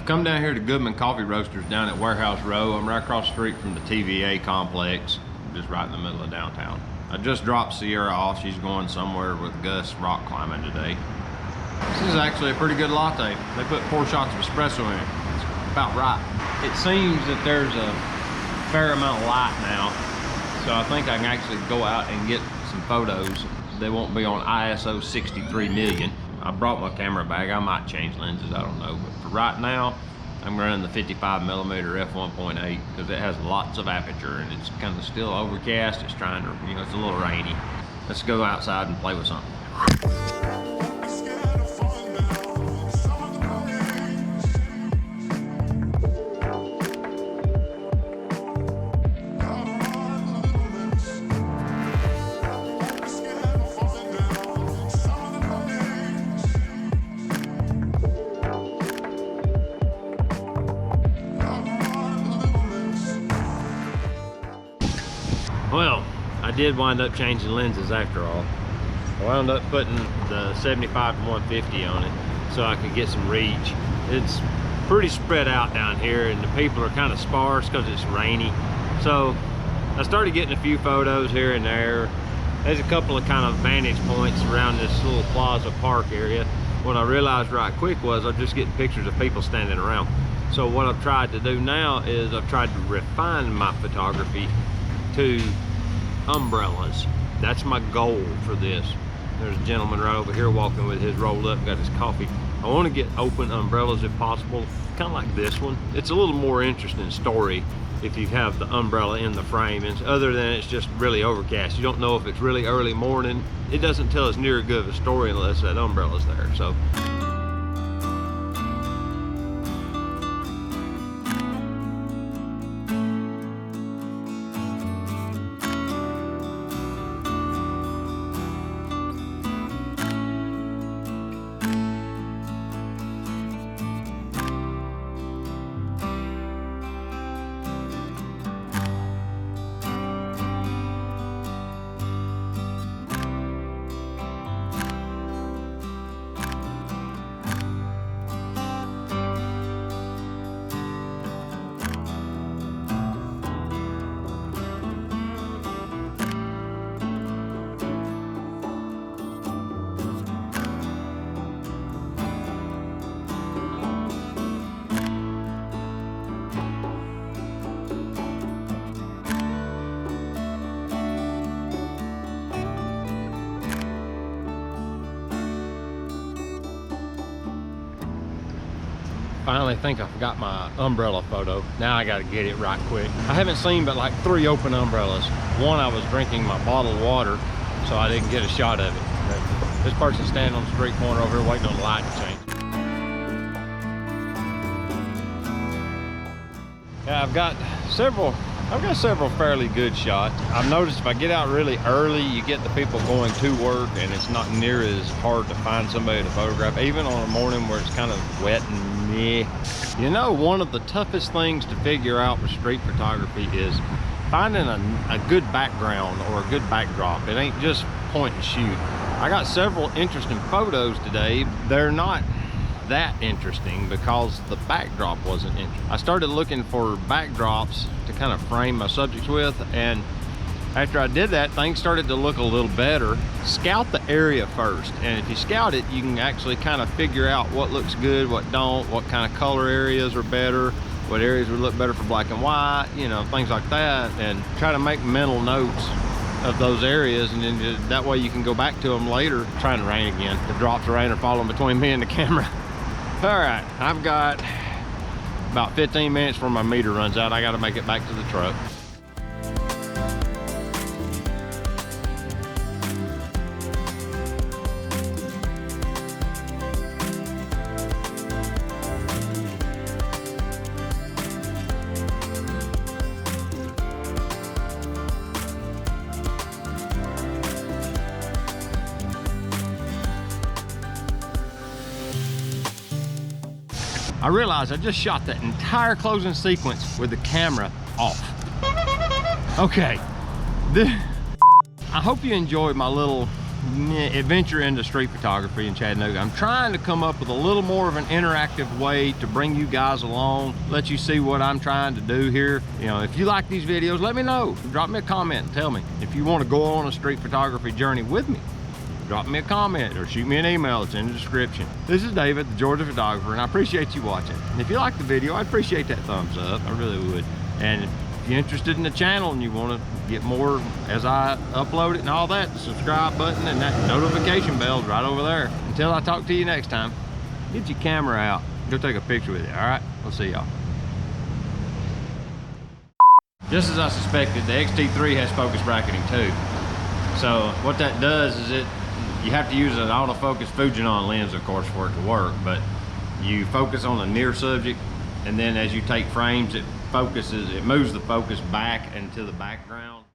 Come down here to Goodman Coffee Roasters down at Warehouse Row. I'm right across the street from the TVA complex, just right in the middle of downtown. I just dropped Sierra off. She's going somewhere with Gus rock climbing today. This is actually a pretty good latte. They put 4 shots of espresso in it. It's about right. It seems that there's a fair amount of light now, so I think I can actually go out and get some photos. They won't be on ISO 63 million. I brought my camera bag. I might change lenses, I don't know. But for right now, I'm running the 55mm f1.8 because it has lots of aperture and it's kind of still overcast. It's trying to, you know, it's a little rainy. Let's go outside and play with something. Well, I did wind up changing lenses after all. I wound up putting the 75 to 150 on it so I could get some reach. It's pretty spread out down here and the people are kind of sparse because it's rainy. So I started getting a few photos here and there. There's a couple of kind of vantage points around this little plaza park area. What I realized right quick was I'm just getting pictures of people standing around. So what I've tried to do now is I've tried to refine my photography to umbrellas. That's my goal for this. There's a gentleman right over here walking with his rolled up, got his coffee. I want to get open umbrellas if possible, kind of like this one. It's a little more interesting story if you have the umbrella in the frame, and other than it's just really overcast. You don't know if it's really early morning. It doesn't tell as near good of a story unless that umbrella's there. So finally think I've got my umbrella photo. Now I gotta get it right quick. I haven't seen but like 3 open umbrellas. One, I was drinking my bottled water, so I didn't get a shot of it. But this person's standing on the street corner over here waiting on the light to change. Yeah, I've got several fairly good shots. I've noticed if I get out really early, you get the people going to work and it's not near as hard to find somebody to photograph, even on a morning where it's kind of wet and meh. You know, one of the toughest things to figure out with street photography is finding a good background or a good backdrop. It ain't just point and shoot. I got several interesting photos today. They're not that interesting because the backdrop wasn't interesting. I started looking for backdrops to kind of frame my subjects with, and after I did that, things started to look a little better. Scout the area first, and if you scout it, you can actually kind of figure out what looks good, what don't, what kind of color areas are better, what areas would look better for black and white, you know, things like that, and try to make mental notes of those areas, and then that way you can go back to them later. It's trying to rain again. The drops of rain are falling between me and the camera. All right, I've got about 15 minutes before my meter runs out. I got to make it back to the truck. I realized I just shot that entire closing sequence with the camera off. Okay, I hope you enjoyed my little adventure into street photography in Chattanooga. I'm trying to come up with a little more of an interactive way to bring you guys along, let you see what I'm trying to do here. You know, if you like these videos, let me know. Drop me a comment and tell me. If you want to go on a street photography journey with me, drop me a comment or shoot me an email. It's in the description. This is David, the Georgia photographer, and I appreciate you watching. And if you like the video, I'd appreciate that thumbs up. I really would. And if you're interested in the channel and you want to get more as I upload it and all that, the subscribe button and that notification bell is right over there. Until I talk to you next time, get your camera out. Go take a picture with it. All right, we'll see y'all. Just as I suspected, the XT3 has focus bracketing too. So what that does is you have to use an autofocus Fuji lens, of course, for it to work, but you focus on a near subject, and then as you take frames, it moves the focus back into the background.